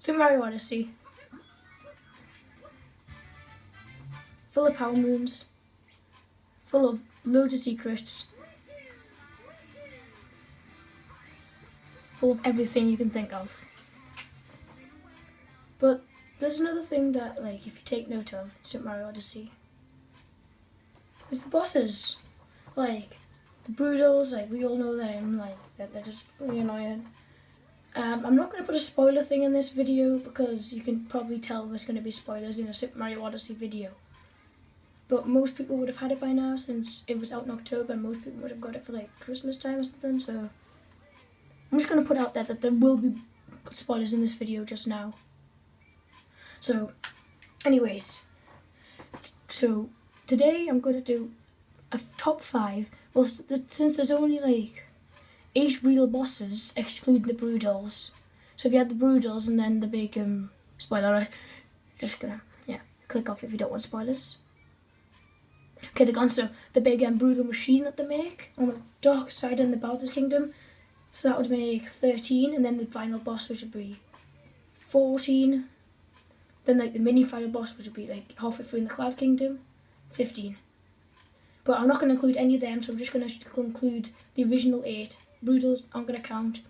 Super Mario Odyssey. Full of power moons. Full of loads of secrets. Full of everything you can think of. But there's another thing that, like, if you take note of Super Mario Odyssey, is the bosses. Like, the Broodals, like, we all know them, like, they're just really annoying. I'm not going to put a spoiler thing in this video because you can probably tell there's going to be spoilers in a Super Mario Odyssey video. But most people would have had it by now since it was out in October and most people would have got it for like Christmas time or something, so I'm just going to put out there that there will be spoilers in this video just now. So, anyways, so today I'm going to do a top 5, well, since there's only like 8 real bosses, excluding the Broodals. So if you had the Broodals and then the big, spoiler alert, just gonna, click off if you don't want spoilers. Okay, they're gone, so the big Broodal machine that they make on the dark side in the Bowser's Kingdom, so that would make 13, and then the final boss, which would be 14. Then like the mini final boss, which would be like halfway through in the Cloud Kingdom, 15. But I'm not going to include any of them, so I'm just going to include the original 8. Broodals aren't going to count.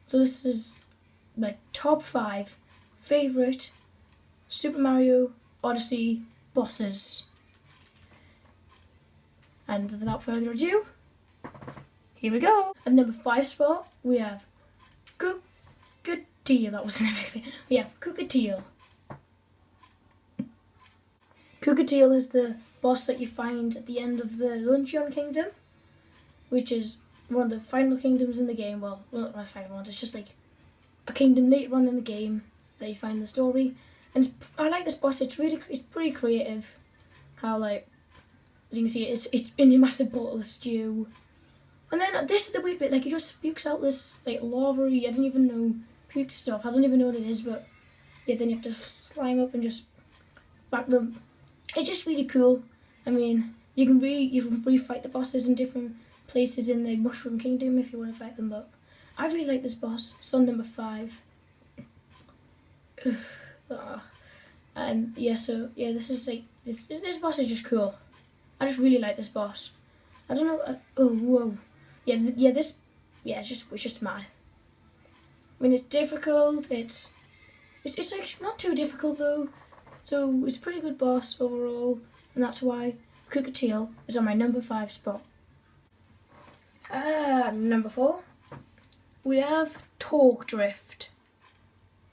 So this is my top 5 favourite Super Mario Odyssey bosses. And without further ado, here we go. At number 5 spot, we have Cookateel. That wasn't everything. We have Cookateel. Cookateel is the boss that you find at the end of the Luncheon Kingdom, which is one of the final kingdoms in the game. Well, not the final ones, it's just like a kingdom later on in the game that you find in the story. And I like this boss, it's pretty creative. How, like, as you can see, it's in a massive bottle of stew. And then this is the weird bit, like, he just spukes out this like lava-y, I don't even know, puke stuff, I don't even know what it is, but yeah, then you have to slime up and just back them. It's just really cool. I mean, you can re-fight the bosses in different places in the Mushroom Kingdom if you want to fight them, but I really like this boss. It's on number 5. Yeah, so yeah, this is like this boss is just cool. I just really like this boss. I don't know. Oh, whoa. It's just mad. I mean, it's difficult. It's like not too difficult though. So it's a pretty good boss overall, and that's why Cookateel is on my number 5 spot. Number 4, we have Torque Drift.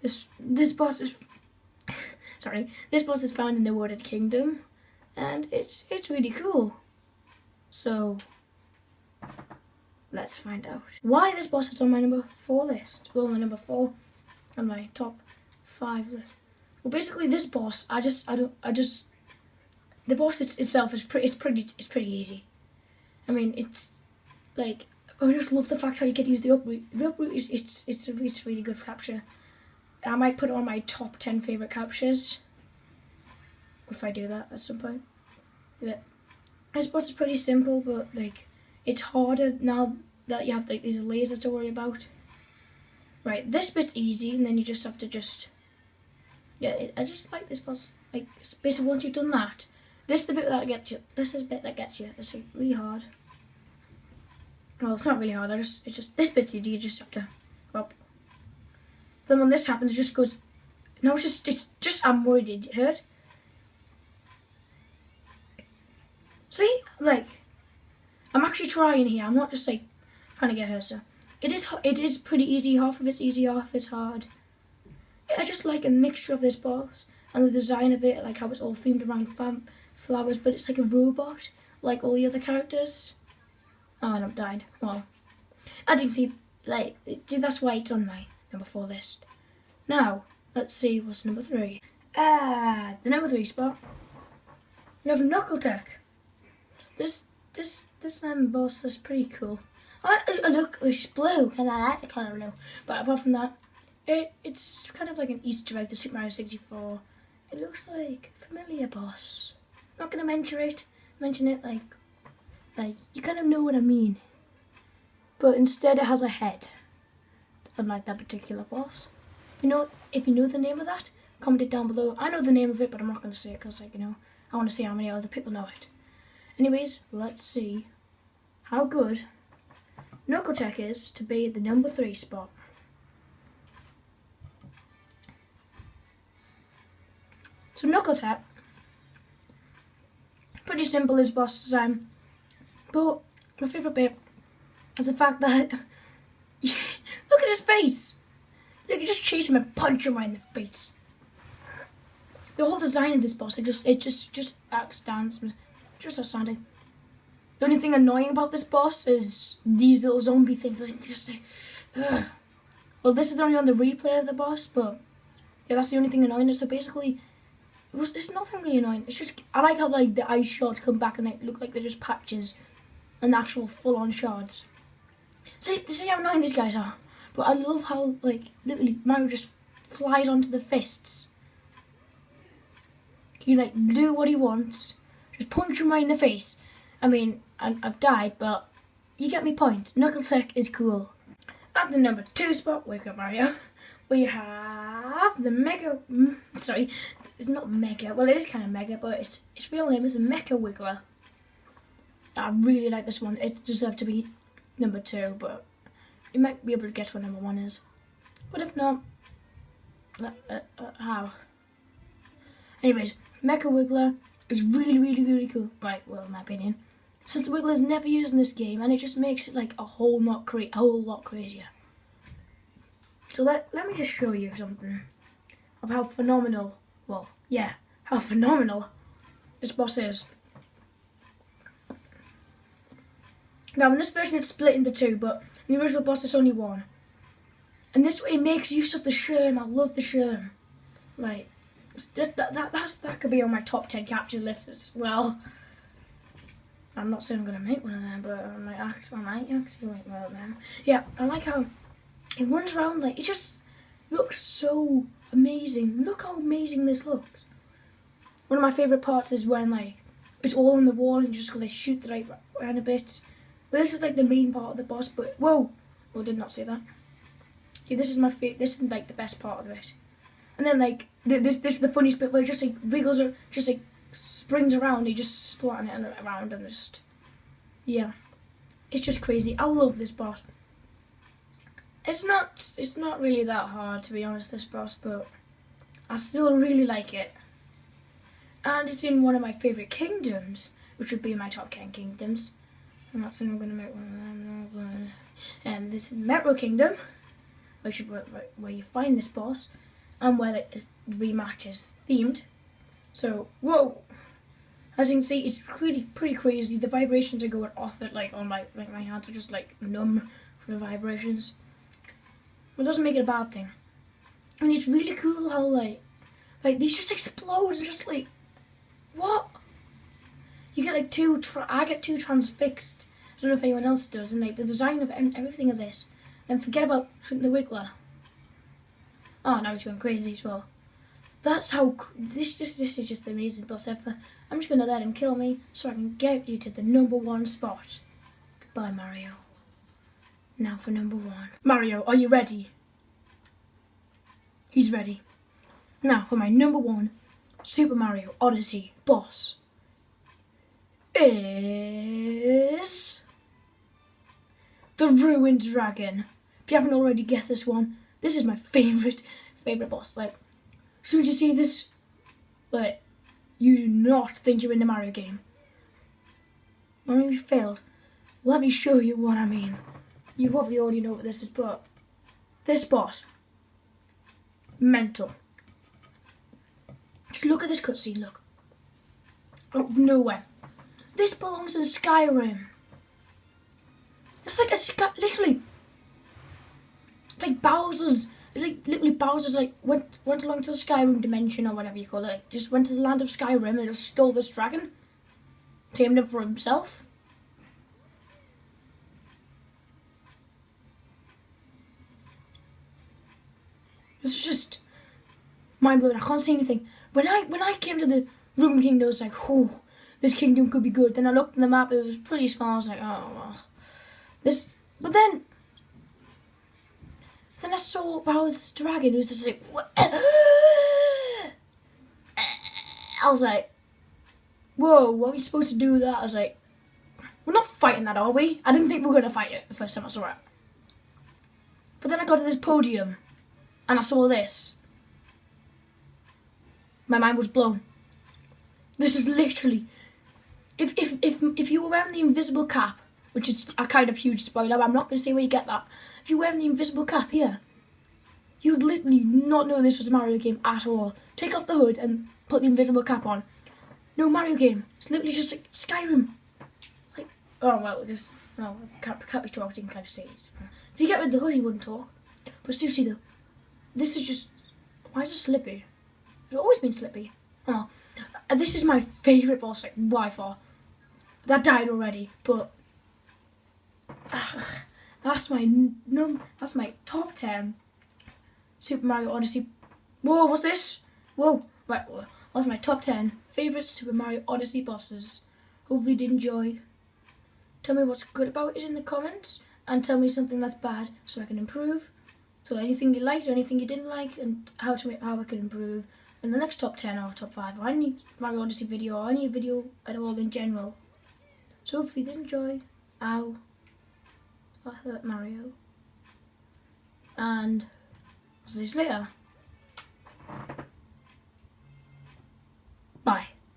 This boss is this boss is found in the Wooded Kingdom, and it's really cool. So let's find out why this boss is on my number 4 list. Well, my number 4 on my top 5 list. Well, basically, this boss, the boss itself is pretty easy. I mean, it's like, I just love the fact how you get to use the uproot. The uproot it's really good for capture. I might put it on my top 10 favourite captures if I do that at some point. Yeah. This boss is pretty simple, but like, it's harder now that you have like these lasers to worry about. Right, this bit's easy, and then you just have to I just like this boss. Like, basically once you've done that, this is the bit that gets you. This is the bit that gets you. It's like really hard. Well, it's not really hard. It's just this bit's easy. You just have to up. Then when this happens, it just goes. No, it's just. I'm worried it hurt. See, like, I'm actually trying here. I'm not just like trying to get hurt. So it is pretty easy. Half of it's easy. Half of it's hard. I just like a mixture of this boss and the design of it, like how it's all themed around flowers, but it's like a robot, like all the other characters. Oh, and I've died. Well, as you can see, like, that's why it's on my number 4 list. Now, let's see what's number 3. The number 3 spot. We have Knuckle Tech. This boss is pretty cool. Look, it's blue, and I like the colour blue. But apart from that, it's kind of like an Easter egg to Super Mario 64. It looks like a familiar boss. I'm not gonna mention it like you kind of know what I mean. But instead it has a head, unlike that particular boss. If you know the name of that, comment it down below. I know the name of it, but I'm not going to say it because, like, I want to see how many other people know it. Anyways, let's see how good Knuckle Tech is to be at the number 3 spot. So Knuckle Tech, pretty simple as boss design, but my favourite bit is the fact that look at his face. Look, you just chase him and punch him right in the face. The whole design of this boss, it just outstands, just outstanding. The only thing annoying about this boss is these little zombie things. Well, this is only on the replay of the boss, but yeah, that's the only thing annoying. So basically, it's nothing really annoying. It's just, I like how like the ice shards come back and they look like they're just patches and actual full-on shards. See how annoying these guys are. But I love how, like, literally Mario just flies onto the fists. He like do what he wants, just punch him right in the face. I mean, I've died, but you get me point. Knuckle Tech is cool. At the number 2 spot, Wake Up Mario, we have the Mega. Sorry, it's not Mega. Well, it is kind of Mega, but its real name is the Mecha Wiggler. I really like this one. It deserves to be number 2, but you might be able to guess what number 1 is. But if not, how? Anyways, Mecha Wiggler is really cool. Right, well, in my opinion, since the Wiggler is never used in this game, and it just makes it like a whole lot crazier. So let me just show you something of how phenomenal. Well, yeah, how phenomenal this boss is. Now, in this version, it's split into 2, but in the original boss, it's only 1. And this way, it makes use of the shroom. I love the shroom. Like, that could be on my top 10 capture list as well. I'm not saying I'm gonna make one of them, but I might actually make one of them. Yeah, I like how it runs around. Like, it just looks so amazing. Look how amazing this looks. One of my favourite parts is when like it's all on the wall and you just gotta shoot the right around a bit. But this is like the main part of the boss. But whoa, I did not say that. Yeah, this is my favorite. This is like the best part of it. And then like this is the funniest bit where it just like wriggles or just like springs around. You just splatting it around and just, yeah, it's just crazy. I love this boss. It's not really that hard, to be honest, this boss, but I still really like it. And it's in one of my favourite kingdoms, which would be my top 10 kingdoms. I'm not saying I'm going to make one of them. And this is Metro Kingdom, which is where you find this boss, and where the rematch is themed. So, whoa! As you can see, it's pretty crazy. The vibrations are going off it, like on my hands are just like numb from the vibrations. But it doesn't make it a bad thing. And it's really cool how like these just explode and just like, what? You get like I get 2 transfixed. I don't know if anyone else does. And like the design of everything of this. Then forget about the Wiggler. Oh, now it's going crazy as well. That's how this is just amazing boss ever. I'm just gonna let him kill me so I can get you to the number 1 spot. Goodbye, Mario. Now for number 1. Mario, are you ready? He's ready. Now for my number 1 Super Mario Odyssey boss is the Ruined Dragon. If you haven't already guessed this one, this is my favourite boss. Like, as soon as you see this, like, you do not think you're in a Mario game. I mean, you failed. Let me show you what I mean. You probably already know what this is, but this boss, mental. Just look at this cutscene, look. Out of nowhere. This belongs in Skyrim. It's like literally, it's like Bowser's, it's like literally Bowser's like went along to the Skyrim dimension or whatever you call it, like, just went to the land of Skyrim and just stole this dragon, tamed it for himself. It's just mind blowing. I can't see anything. When I came to the Ruined Kingdom, I was like, oh, this kingdom could be good. Then I looked at the map, it was pretty small. I was like, oh well. But then Then I saw this dragon who was just like, what? I was like, whoa, what are you supposed to do with that? I was like, we're not fighting that, are we? I didn't think we were going to fight it the first time I saw it. But then I got to this podium and I saw this. My mind was blown. This is literally, if you were wearing the invisible cap, which is a kind of huge spoiler, but I'm not going to say where you get that. If you're wearing the invisible cap here, you would literally not know this was a Mario game at all. Take off the hood and put the invisible cap on. No Mario game. It's literally just like Skyrim. Like, oh well, just no, can't be talked. You can kind of see it. If you get rid of the hood, you wouldn't talk. But seriously though, this is just, why is it slippy? It's always been slippy. Oh, and this is my favourite boss, like by far. That died already, but that's my top 10 Super Mario Odyssey. Whoa, what's this? Whoa, right. That's my top 10 favourite Super Mario Odyssey bosses. Hopefully you did enjoy. Tell me what's good about it in the comments, and tell me something that's bad so I can improve. So anything you liked or anything you didn't like, and how I can improve in the next top 10 or top 5 or any Mario Odyssey video or any video at all in general. So hopefully you did enjoy. Ow. I hurt Mario. And I'll see you later. Bye.